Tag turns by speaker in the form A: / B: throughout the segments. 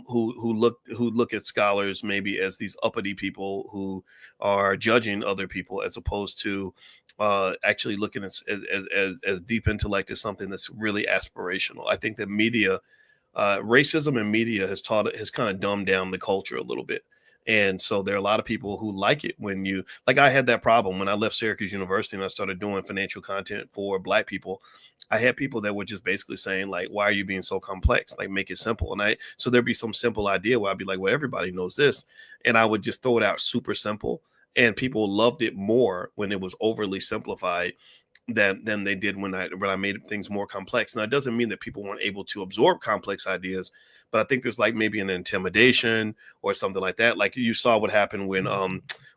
A: who look at scholars maybe as these uppity people who are judging other people, as opposed to actually looking at as deep intellect as something that's really aspirational. I think that media, racism in media has kind of dumbed down the culture a little bit. And so there are a lot of people who like it when you, like, I had that problem when I left Syracuse University and I started doing financial content for Black people. I had people that were just basically saying, like, why are you being so complex? Like, make it simple. So there'd be some simple idea where I'd be like, well, everybody knows this. And I would just throw it out super simple. And people loved it more when it was overly simplified than they did when I made things more complex. Now, it doesn't mean that people weren't able to absorb complex ideas, but I think there's like maybe an intimidation or something like that. Like you saw what happened when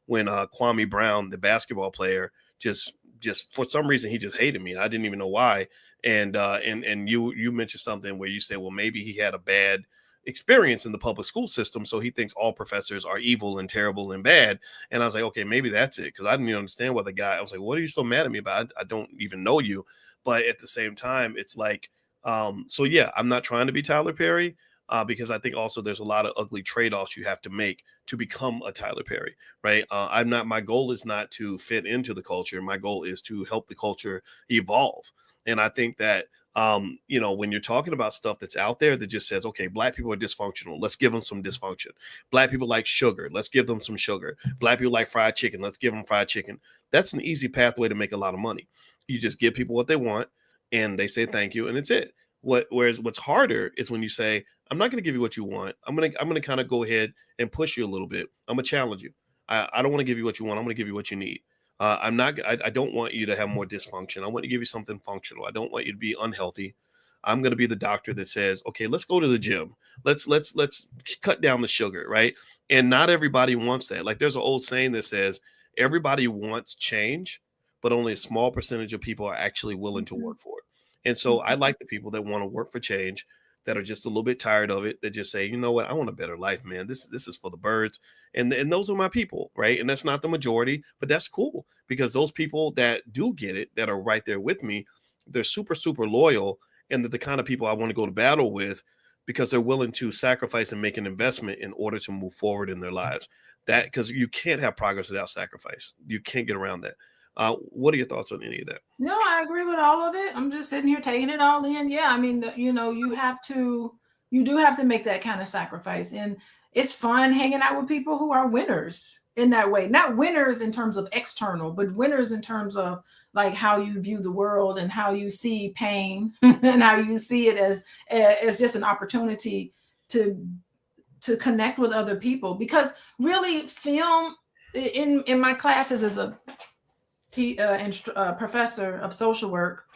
A: Kwame Brown, the basketball player, just for some reason he just hated me. I didn't even know why. And you mentioned something where you say, well, maybe he had a bad experience in the public school system, so he thinks all professors are evil and terrible and bad. And I was like, okay, maybe that's it, because I didn't even understand what the guy. I was like, what are you so mad at me about? I don't even know you. But at the same time, it's like, so yeah, I'm not trying to be Tyler Perry, because I think also there's a lot of ugly trade-offs you have to make to become a Tyler Perry, right? I'm not. My goal is not to fit into the culture. My goal is to help the culture evolve. And I think that when you're talking about stuff that's out there that just says, okay, Black people are dysfunctional, let's give them some dysfunction. Black people like sugar, let's give them some sugar. Black people like fried chicken, let's give them fried chicken. That's an easy pathway to make a lot of money. You just give people what they want, and they say thank you, and it's it. Whereas what's harder is when you say, I'm not going to give you what you want. I'm gonna kind of go ahead and push you a little bit. I'm gonna challenge you. I don't want to give you what you want. I'm gonna give you what you need. I'm not. I don't want you to have more dysfunction. I want to give you something functional. I don't want you to be unhealthy. I'm going to be the doctor that says, okay, let's go to the gym. Let's cut down the sugar, right? And not everybody wants that. Like there's an old saying that says everybody wants change, but only a small percentage of people are actually willing to
B: Mhm.
A: work for it. And so I like the people that want to work for change, that are just a little bit tired of it, that just say, you know what, I want a better life, man. This is for the birds. And those are my people, right? And that's not the majority, but that's cool, because those people that do get it, that are right there with me, they're super, super loyal, and they're the kind of people I want to go to battle with, because they're willing to sacrifice and make an investment in order to move forward in their lives. That, because you can't have progress without sacrifice. You can't get around that. What are your thoughts on any of that?
B: No, I agree with all of it. I'm just sitting here taking it all in. Yeah, I mean, you do have to make that kind of sacrifice. And it's fun hanging out with people who are winners in that way. Not winners in terms of external, but winners in terms of like how you view the world and how you see pain and how you see it as just an opportunity to connect with other people. Because really, film in my classes as a professor of social work,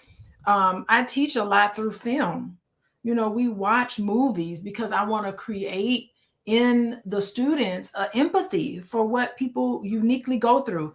B: I teach a lot through film. We watch movies because I want to create in the students empathy for what people uniquely go through.